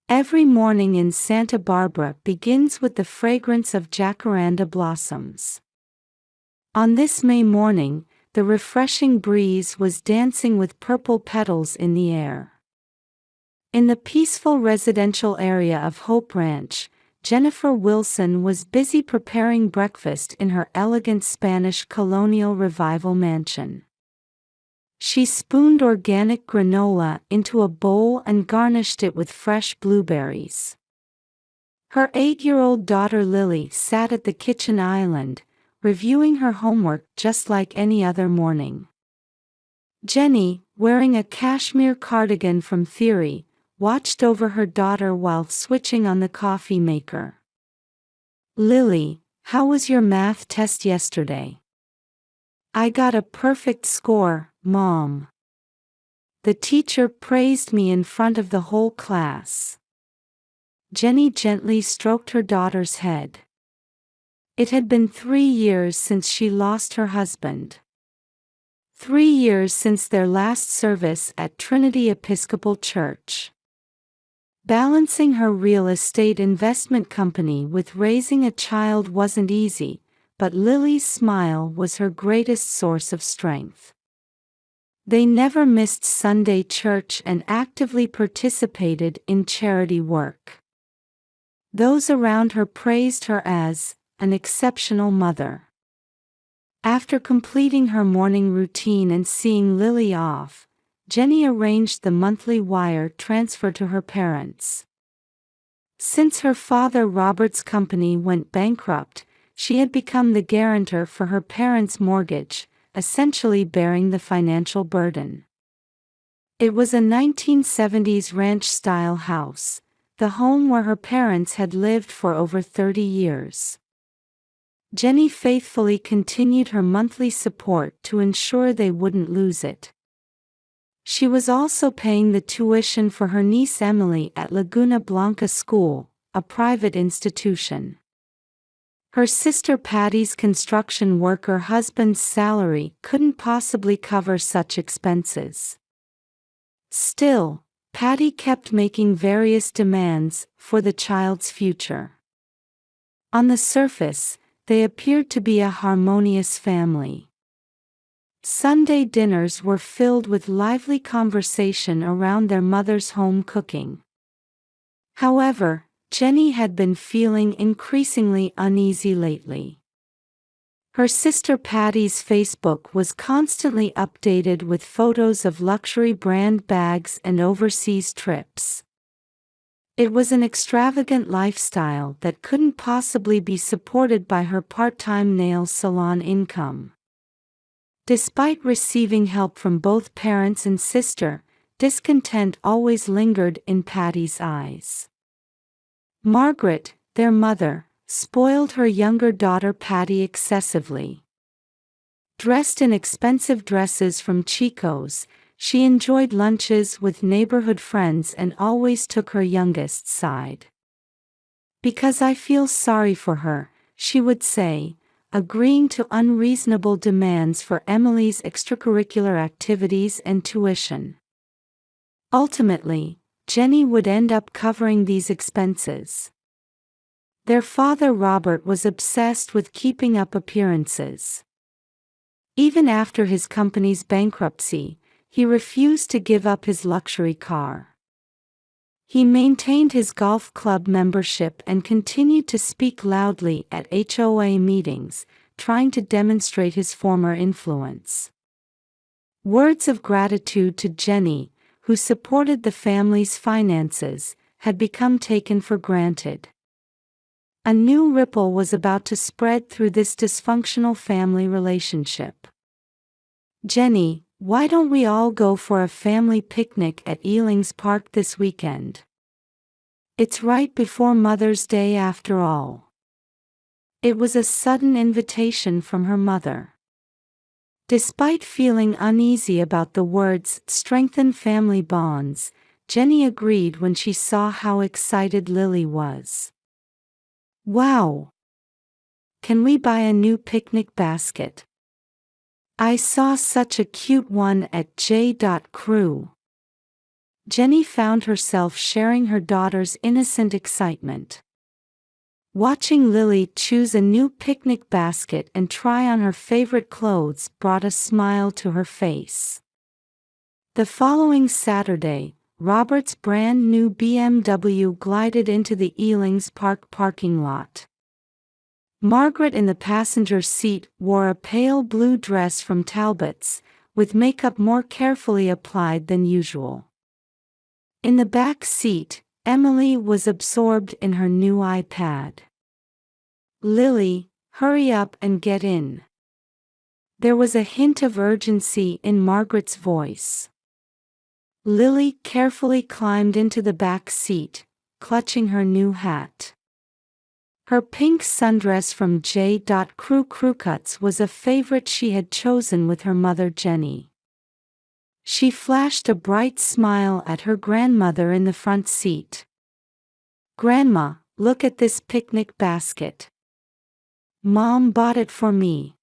Every morning in Santa Barbara begins with the fragrance of jacaranda blossoms. On this May morning, the refreshing breeze was dancing with purple petals in the air. In the peaceful residential area of Hope Ranch, Jennifer Wilson was busy preparing breakfast in her elegant Spanish colonial revival mansion. She spooned organic granola into a bowl and garnished it with fresh blueberries. Her 8-year-old daughter Lily sat at the kitchen island, reviewing her homework just like any other morning. Jenny, wearing a cashmere cardigan from Theory, watched over her daughter while switching on the coffee maker. "Lily, how was your math test yesterday?" "I got a perfect score, Mom. The teacher praised me in front of the whole class." Jenny gently stroked her daughter's head. It had been 3 years since she lost her husband. 3 years since their last service at Trinity Episcopal Church. Balancing her real estate investment company with raising a child wasn't easy, but Lily's smile was her greatest source of strength. They never missed Sunday church and actively participated in charity work. Those around her praised her as an exceptional mother. After completing her morning routine and seeing Lily off, Jenny arranged the monthly wire transfer to her parents. Since her father Robert's company went bankrupt, she had become the guarantor for her parents' mortgage, essentially bearing the financial burden. It was a 1970s ranch-style house, the home where her parents had lived for over 30 years. Jenny faithfully continued her monthly support to ensure they wouldn't lose it. She was also paying the tuition for her niece Emily at Laguna Blanca School, a private institution. Her sister Patty's construction worker husband's salary couldn't possibly cover such expenses. Still, Patty kept making various demands for the child's future. On the surface, they appeared to be a harmonious family. Sunday dinners were filled with lively conversation around their mother's home cooking. However, Jenny had been feeling increasingly uneasy lately. Her sister Patty's Facebook was constantly updated with photos of luxury brand bags and overseas trips. It was an extravagant lifestyle that couldn't possibly be supported by her part-time nail salon income. Despite receiving help from both parents and sister, discontent always lingered in Patty's eyes. Margaret, their mother, spoiled her younger daughter Patty excessively. Dressed in expensive dresses from Chico's, she enjoyed lunches with neighborhood friends and always took her youngest's side. "Because I feel sorry for her," she would say, agreeing to unreasonable demands for Emily's extracurricular activities and tuition. Ultimately, Jenny would end up covering these expenses. Their father Robert was obsessed with keeping up appearances. Even after his company's bankruptcy, he refused to give up his luxury car. He maintained his golf club membership and continued to speak loudly at HOA meetings, trying to demonstrate his former influence. Words of gratitude to Jenny, who supported the family's finances, had become taken for granted. A new ripple was about to spread through this dysfunctional family relationship. "Jenny, why don't we all go for a family picnic at Ealing's Park this weekend? It's right before Mother's Day after all." It was a sudden invitation from her mother. Despite feeling uneasy about the words "strengthen family bonds," Jenny agreed when she saw how excited Lily was. "Wow! Can we buy a new picnic basket? I saw such a cute one at J.Crew." Jenny found herself sharing her daughter's innocent excitement. Watching Lily choose a new picnic basket and try on her favorite clothes brought a smile to her face. The following Saturday, Robert's brand new BMW glided into the Ealings Park parking lot. Margaret in the passenger seat wore a pale blue dress from Talbot's, with makeup more carefully applied than usual. In the back seat, Emily was absorbed in her new iPad. "Lily, hurry up and get in." There was a hint of urgency in Margaret's voice. Lily carefully climbed into the back seat, clutching her new hat. Her pink sundress from J. Crew Cuts was a favorite she had chosen with her mother Jenny. She flashed a bright smile at her grandmother in the front seat. "Grandma, look at this picnic basket. Mom bought it for me."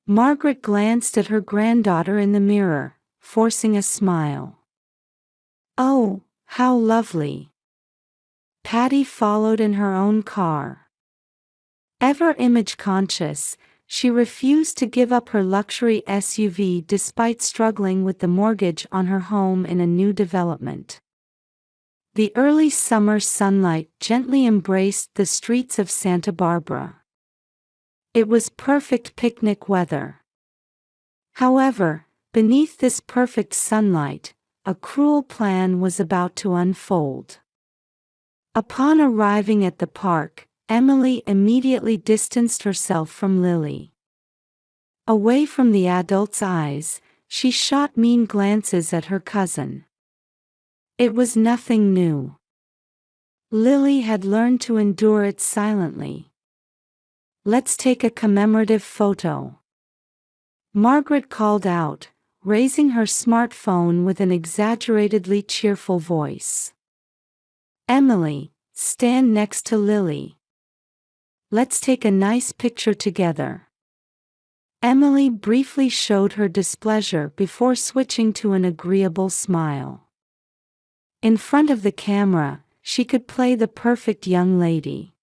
Margaret glanced at her granddaughter in the mirror, forcing a smile. "Oh, how lovely." Patty followed in her own car. Ever image-conscious, she refused to give up her luxury SUV despite struggling with the mortgage on her home in a new development. The early summer sunlight gently embraced the streets of Santa Barbara. It was perfect picnic weather. However, beneath this perfect sunlight, a cruel plan was about to unfold. Upon arriving at the park, Emily immediately distanced herself from Lily. Away from the adults' eyes, she shot mean glances at her cousin. It was nothing new. Lily had learned to endure it silently. "Let's take a commemorative photo," Margaret called out, raising her smartphone with an exaggeratedly cheerful voice. "Emily, stand next to Lily. Let's take a nice picture together." Emily briefly showed her displeasure before switching to an agreeable smile. In front of the camera, she could play the perfect young lady.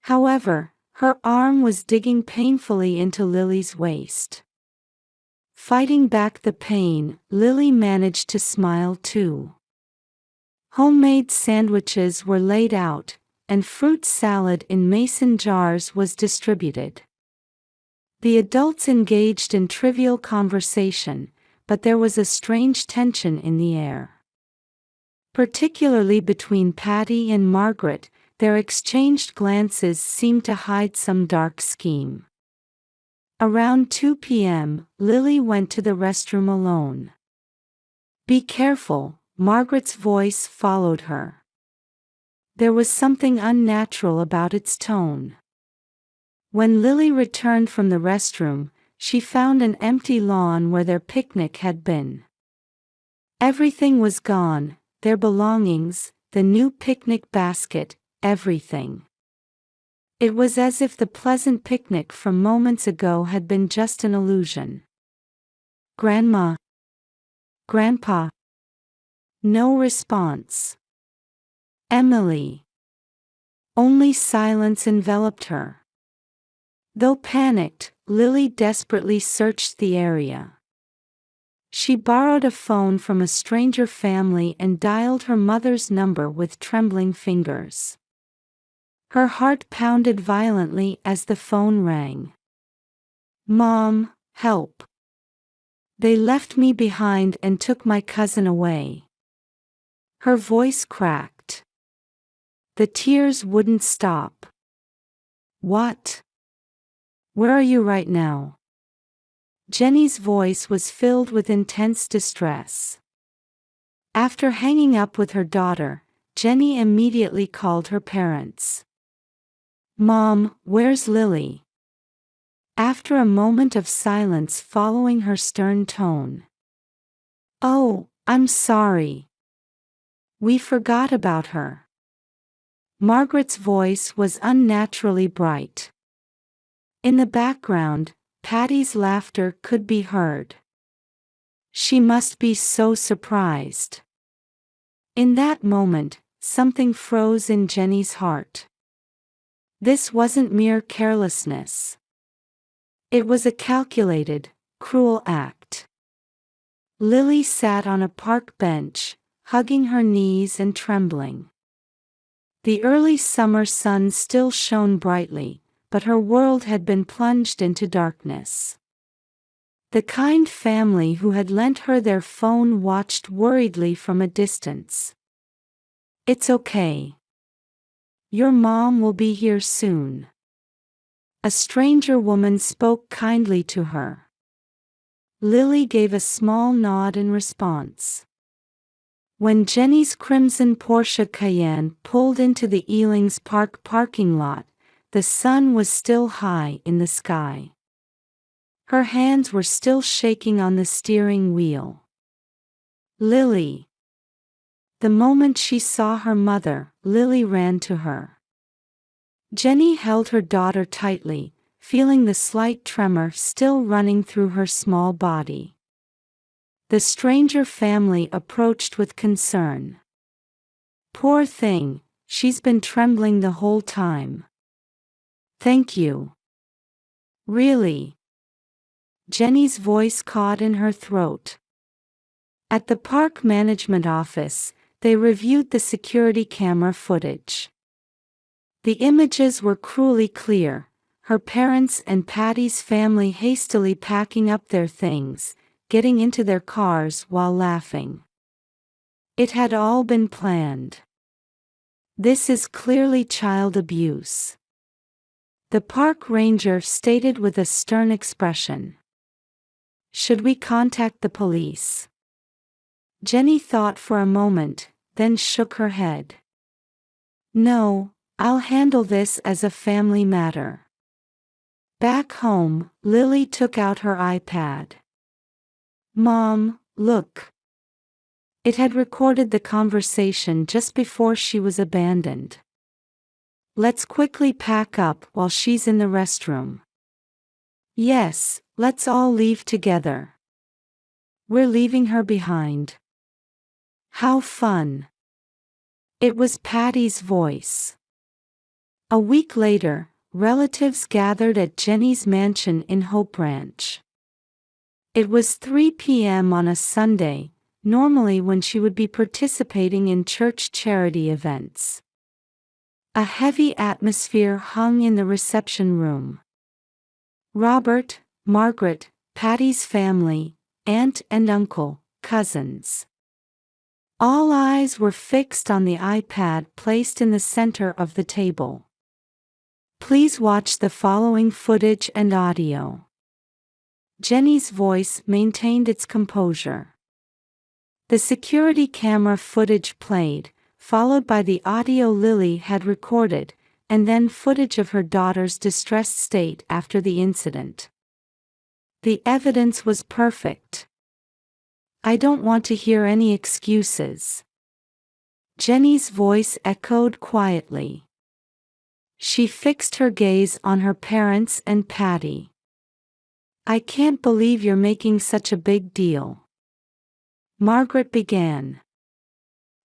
However, her arm was digging painfully into Lily's waist. Fighting back the pain, Lily managed to smile too. Homemade sandwiches were laid out, and fruit salad in mason jars was distributed. The adults engaged in trivial conversation, but there was a strange tension in the air. Particularly between Patty and Margaret, their exchanged glances seemed to hide some dark scheme. Around 2 p.m., Lily went to the restroom alone. "Be careful," Margaret's voice followed her. There was something unnatural about its tone. When Lily returned from the restroom, she found an empty lawn where their picnic had been. Everything was gone, their belongings, the new picnic basket, everything. It was as if the pleasant picnic from moments ago had been just an illusion. "Grandma? Grandpa?" No response. "Emily?" Only silence enveloped her. Though panicked, Lily desperately searched the area. She borrowed a phone from a stranger family and dialed her mother's number with trembling fingers. Her heart pounded violently as the phone rang. "Mom, help. They left me behind and took my cousin away." Her voice cracked. The tears wouldn't stop. "What? Where are you right now?" Jenny's voice was filled with intense distress. After hanging up with her daughter, Jenny immediately called her parents. "Mom, where's Lily?" After a moment of silence following her stern tone. "Oh, I'm sorry. We forgot about her." Margaret's voice was unnaturally bright. In the background, Patty's laughter could be heard. "She must be so surprised." In that moment, something froze in Jenny's heart. This wasn't mere carelessness. It was a calculated, cruel act. Lily sat on a park bench, hugging her knees and trembling. The early summer sun still shone brightly, but her world had been plunged into darkness. The kind family who had lent her their phone watched worriedly from a distance. "It's okay. Your mom will be here soon." A stranger woman spoke kindly to her. Lily gave a small nod in response. When Jenny's crimson Porsche Cayenne pulled into the Ealing's Park parking lot, the sun was still high in the sky. Her hands were still shaking on the steering wheel. "Lily." The moment she saw her mother, Lily ran to her. Jenny held her daughter tightly, feeling the slight tremor still running through her small body. The stranger family approached with concern. "Poor thing, she's been trembling the whole time." "Thank you." "Really?" Jenny's voice caught in her throat. At the park management office, they reviewed the security camera footage. The images were cruelly clear, her parents and Patty's family hastily packing up their things, getting into their cars while laughing. It had all been planned. "This is clearly child abuse," the park ranger stated with a stern expression. "Should we contact the police?" Jenny thought for a moment, then shook her head. "No, I'll handle this as a family matter." Back home, Lily took out her iPad. "Mom, look." It had recorded the conversation just before she was abandoned. "Let's quickly pack up while she's in the restroom." "Yes, let's all leave together. We're leaving her behind." "How fun." It was Patty's voice. A week later, relatives gathered at Jenny's mansion in Hope Ranch. It was 3 p.m. on a Sunday, normally when she would be participating in church charity events. A heavy atmosphere hung in the reception room. Robert, Margaret, Patty's family, aunt and uncle, cousins. All eyes were fixed on the iPad placed in the center of the table. Please watch the following footage and audio. Jenny's voice maintained its composure. The security camera footage played, followed by the audio Lily had recorded, and then footage of her daughter's distressed state after the incident. The evidence was perfect. "I don't want to hear any excuses." Jenny's voice echoed quietly. She fixed her gaze on her parents and Patty. "I can't believe you're making such a big deal." Margaret began.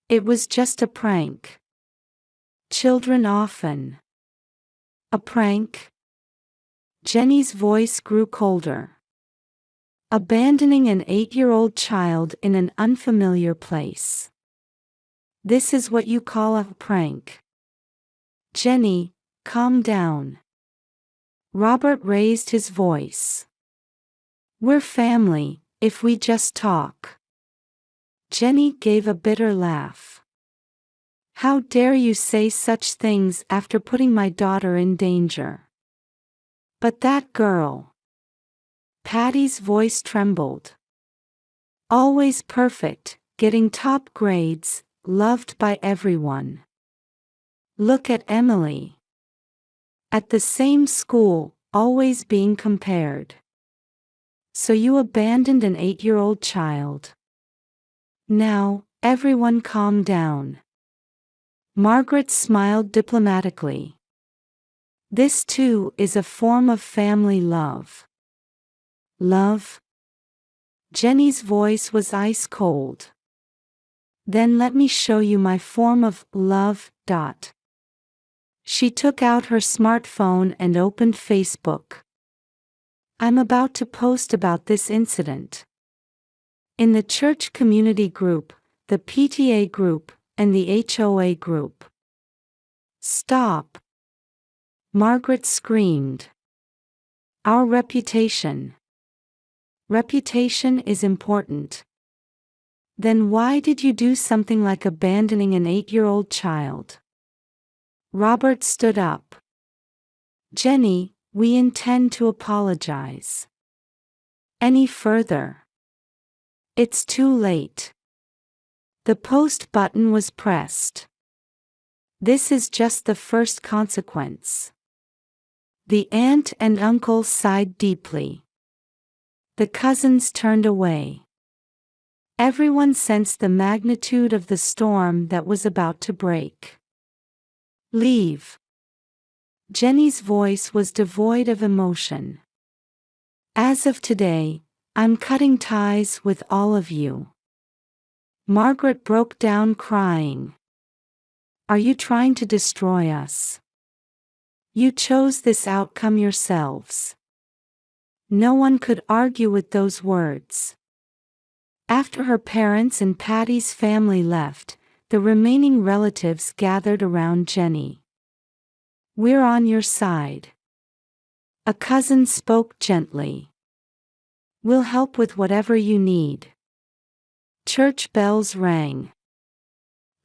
"It was just a prank. Children often." "A prank?" Jenny's voice grew colder. "Abandoning an 8-year-old child in an unfamiliar place. This is what you call a prank?" "Jenny, calm down." Robert raised his voice. "We're family, if we just talk." Jenny gave a bitter laugh. "How dare you say such things after putting my daughter in danger?" "But that girl." Patty's voice trembled. "Always perfect, getting top grades, loved by everyone. Look at Emily. At the same school, always being compared. So you abandoned an 8-year-old child." "Now, everyone calm down." Margaret smiled diplomatically. "This too is a form of family love." "Love?" Jenny's voice was ice cold. Then let me show you my form of love. She took out her smartphone and opened Facebook. I'm about to post about this incident. In the church community group, the PTA group, and the HOA group. Stop! Margaret screamed. Our reputation. Reputation is important. Then why did you do something like abandoning an 8-year-old child? Robert stood up. Jenny, we intend to apologize. Any further? It's too late. The post button was pressed. This is just the first consequence. The aunt and uncle sighed deeply. The cousins turned away. Everyone sensed the magnitude of the storm that was about to break. Leave. Jenny's voice was devoid of emotion. As of today, I'm cutting ties with all of you. Margaret broke down crying. Are you trying to destroy us? You chose this outcome yourselves. No one could argue with those words. After her parents and Patty's family left, the remaining relatives gathered around Jenny. We're on your side. A cousin spoke gently. We'll help with whatever you need. Church bells rang.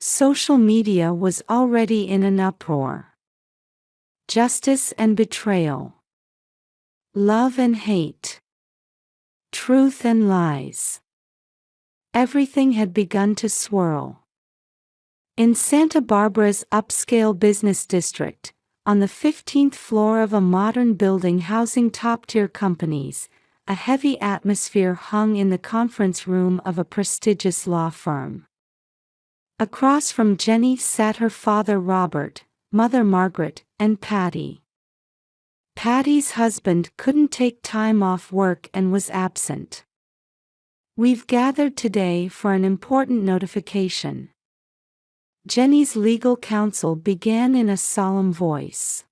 Social media was already in an uproar. Justice and betrayal. Love and hate. Truth and lies. Everything had begun to swirl. In Santa Barbara's upscale business district, on the 15th floor of a modern building housing top-tier companies, a heavy atmosphere hung in the conference room of a prestigious law firm. Across from Jenny sat her father Robert, mother Margaret, and Patty. Patty's husband couldn't take time off work and was absent. We've gathered today for an important notification. Jenny's legal counsel began in a solemn voice.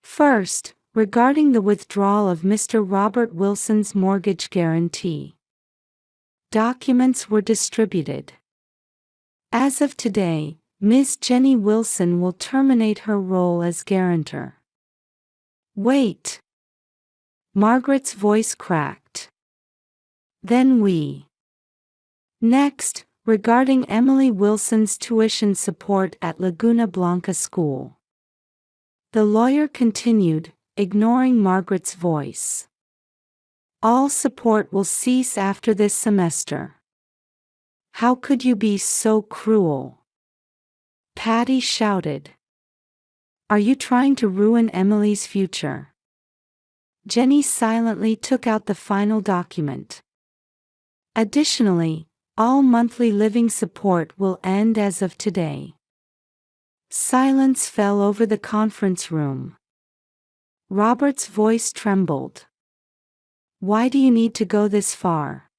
First, regarding the withdrawal of Mr. Robert Wilson's mortgage guarantee. Documents were distributed. As of today, Ms. Jenny Wilson will terminate her role as guarantor. Wait. Margaret's voice cracked. Then we. Next, regarding Emily Wilson's tuition support at Laguna Blanca School. The lawyer continued, ignoring Margaret's voice. All support will cease after this semester. How could you be so cruel? Patty shouted. Are you trying to ruin Emily's future? Jenny silently took out the final document. Additionally, all monthly living support will end as of today. Silence fell over the conference room. Robert's voice trembled. Why do you need to go this far?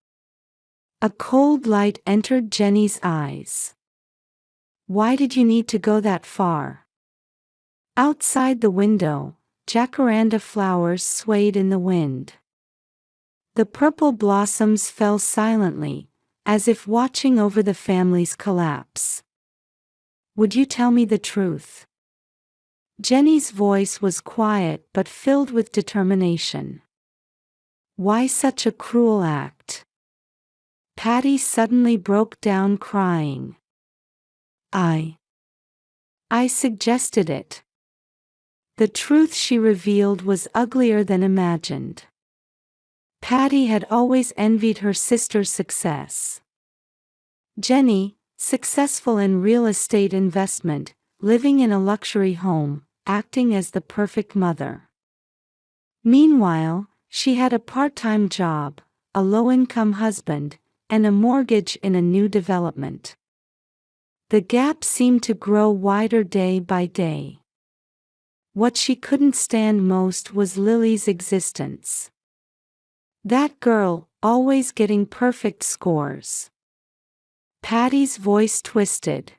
A cold light entered Jenny's eyes. Why did you need to go that far? Outside the window, jacaranda flowers swayed in the wind. The purple blossoms fell silently, as if watching over the family's collapse. Would you tell me the truth? Jenny's voice was quiet but filled with determination. Why such a cruel act? Patty suddenly broke down crying. I suggested it. The truth she revealed was uglier than imagined. Patty had always envied her sister's success. Jenny, successful in real estate investment, living in a luxury home, acting as the perfect mother. Meanwhile, she had a part-time job, a low-income husband, and a mortgage in a new development. The gap seemed to grow wider day by day. What she couldn't stand most was Lily's existence. That girl, always getting perfect scores. Patty's voice twisted.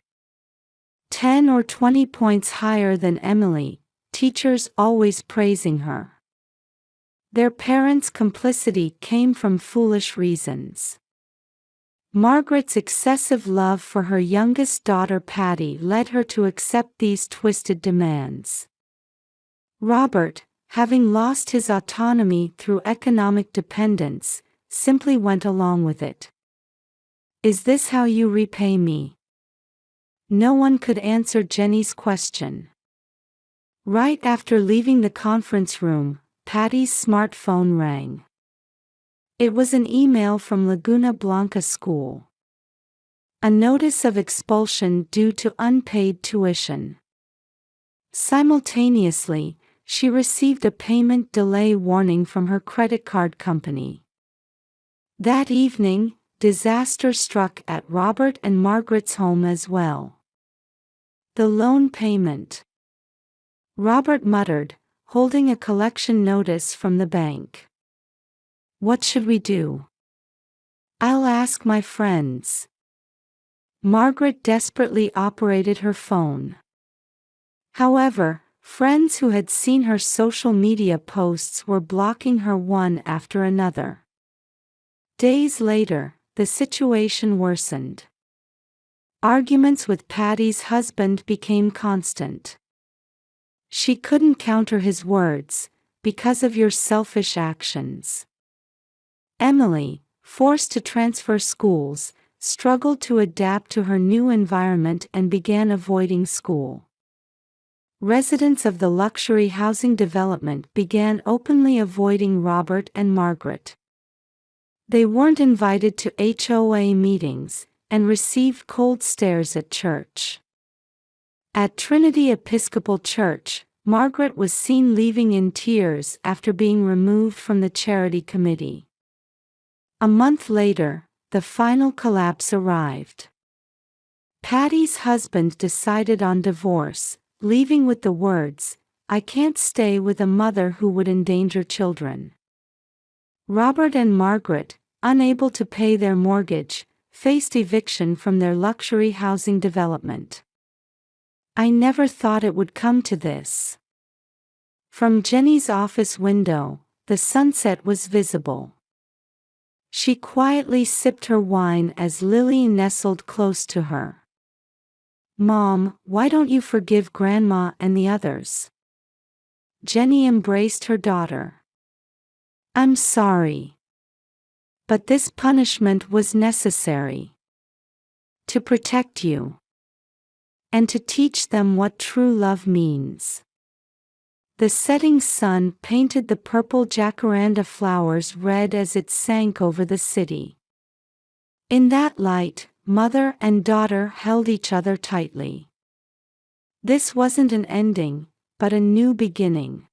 10 or 20 points higher than Emily, teachers always praising her. Their parents' complicity came from foolish reasons. Margaret's excessive love for her youngest daughter Patty led her to accept these twisted demands. Robert, having lost his autonomy through economic dependence, simply went along with it. "Is this how you repay me?" No one could answer Jenny's question. Right after leaving the conference room, Patty's smartphone rang. It was an email from Laguna Blanca School. A notice of expulsion due to unpaid tuition. Simultaneously, she received a payment delay warning from her credit card company. That evening, disaster struck at Robert and Margaret's home as well. The loan payment. Robert muttered, holding a collection notice from the bank. "What should we do?" "I'll ask my friends." Margaret desperately operated her phone. However, friends who had seen her social media posts were blocking her one after another. Days later, the situation worsened. Arguments with Patty's husband became constant. "She couldn't counter his words, because of your selfish actions." Emily, forced to transfer schools, struggled to adapt to her new environment and began avoiding school. Residents of the luxury housing development began openly avoiding Robert and Margaret. They weren't invited to HOA meetings, and received cold stares at church. At Trinity Episcopal Church, Margaret was seen leaving in tears after being removed from the charity committee. A month later, the final collapse arrived. Patty's husband decided on divorce, leaving with the words, "I can't stay with a mother who would endanger children." Robert and Margaret, unable to pay their mortgage, faced eviction from their luxury housing development. "I never thought it would come to this." From Jenny's office window, the sunset was visible. She quietly sipped her wine as Lily nestled close to her. "Mom, why don't you forgive Grandma and the others?" Jenny embraced her daughter. "I'm sorry. But this punishment was necessary. To protect you. And to teach them what true love means." The setting sun painted the purple jacaranda flowers red as it sank over the city. In that light, mother and daughter held each other tightly. This wasn't an ending, but a new beginning.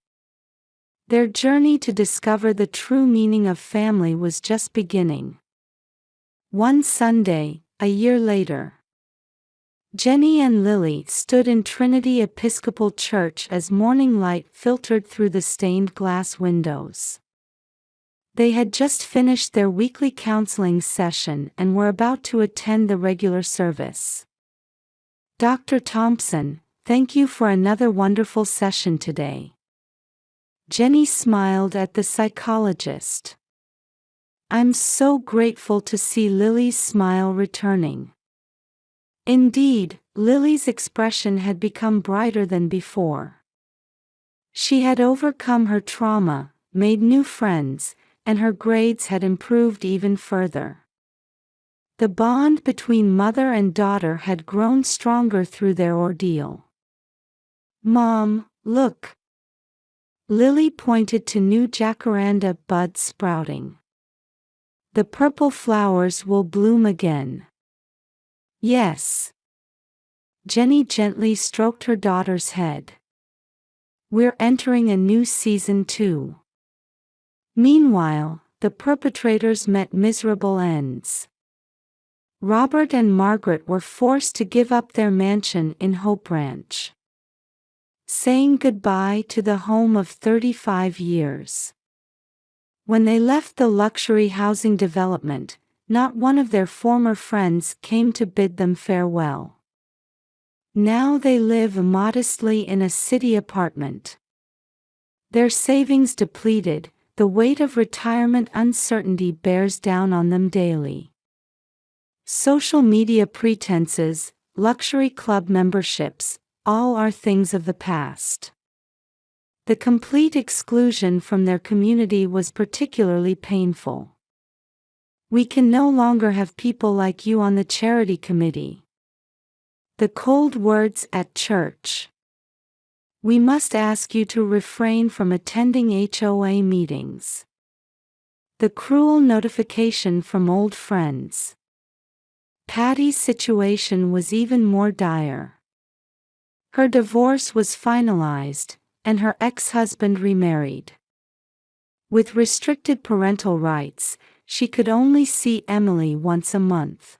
Their journey to discover the true meaning of family was just beginning. One Sunday, a year later, Jenny and Lily stood in Trinity Episcopal Church as morning light filtered through the stained glass windows. They had just finished their weekly counseling session and were about to attend the regular service. "Dr. Thompson, thank you for another wonderful session today." Jenny smiled at the psychologist. "I'm so grateful to see Lily's smile returning." Indeed, Lily's expression had become brighter than before. She had overcome her trauma, made new friends, and her grades had improved even further. The bond between mother and daughter had grown stronger through their ordeal. "Mom, look." Lily pointed to new jacaranda buds sprouting. "The purple flowers will bloom again." "Yes." Jenny gently stroked her daughter's head. "We're entering a new season too." Meanwhile, the perpetrators met miserable ends. Robert and Margaret were forced to give up their mansion in Hope Ranch, saying goodbye to the home of 35 years. When they left the luxury housing development, not one of their former friends came to bid them farewell. Now they live modestly in a city apartment. Their savings depleted, the weight of retirement uncertainty bears down on them daily. Social media pretenses, luxury club memberships, all are things of the past. The complete exclusion from their community was particularly painful. We can no longer have people like you on the charity committee. The cold words at church. We must ask you to refrain from attending HOA meetings. The cruel notification from old friends. Patty's situation was even more dire. Her divorce was finalized, and her ex-husband remarried. With restricted parental rights, she could only see Emily once a month.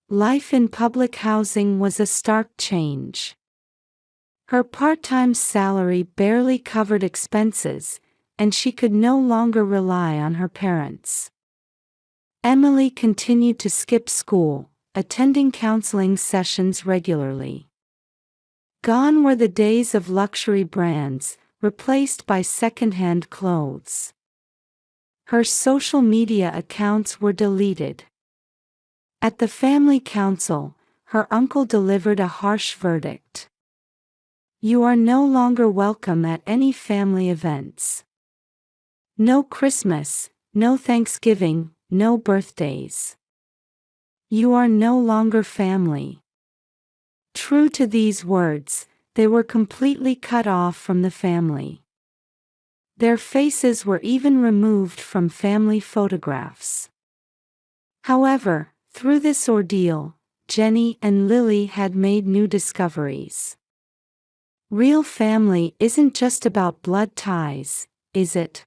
Life in public housing was a stark change. Her part-time salary barely covered expenses, and she could no longer rely on her parents. Emily continued to skip school, attending counseling sessions regularly. Gone were the days of luxury brands, replaced by second-hand clothes. Her social media accounts were deleted. At the family council, her uncle delivered a harsh verdict. You are no longer welcome at any family events. No Christmas, no Thanksgiving, no birthdays. You are no longer family. True to these words, they were completely cut off from the family. Their faces were even removed from family photographs. However, through this ordeal, Jenny and Lily had made new discoveries. Real family isn't just about blood ties, is it?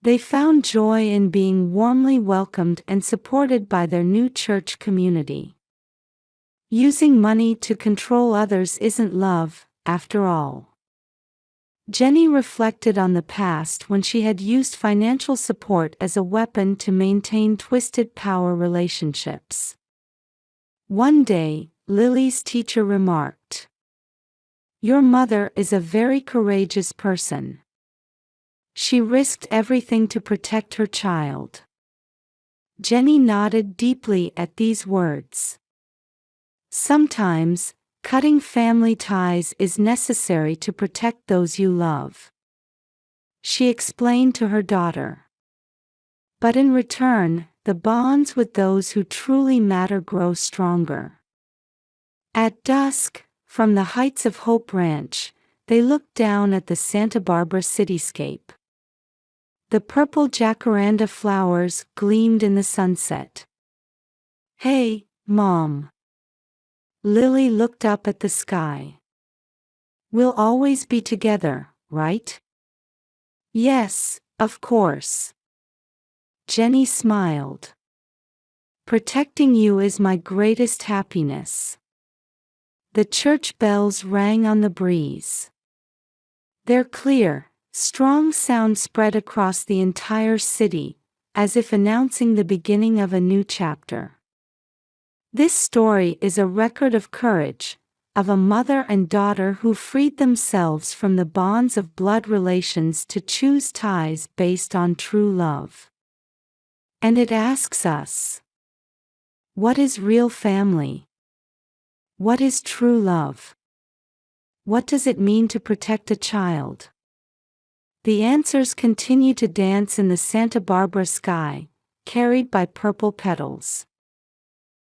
They found joy in being warmly welcomed and supported by their new church community. Using money to control others isn't love, after all. Jenny reflected on the past when she had used financial support as a weapon to maintain twisted power relationships. One day, Lily's teacher remarked, "Your mother is a very courageous person. She risked everything to protect her child." Jenny nodded deeply at these words. Sometimes, cutting family ties is necessary to protect those you love, she explained to her daughter. But in return, the bonds with those who truly matter grow stronger. At dusk, from the heights of Hope Ranch, they looked down at the Santa Barbara cityscape. The purple jacaranda flowers gleamed in the sunset. "Hey, Mom." Lily looked up at the sky. "We'll always be together, right?" "Yes, of course." Jenny smiled. "Protecting you is my greatest happiness." The church bells rang on the breeze. Their clear, strong sound spread across the entire city, as if announcing the beginning of a new chapter. This story is a record of courage, of a mother and daughter who freed themselves from the bonds of blood relations to choose ties based on true love. And it asks us, what is real family? What is true love? What does it mean to protect a child? The answers continue to dance in the Santa Barbara sky, carried by purple petals.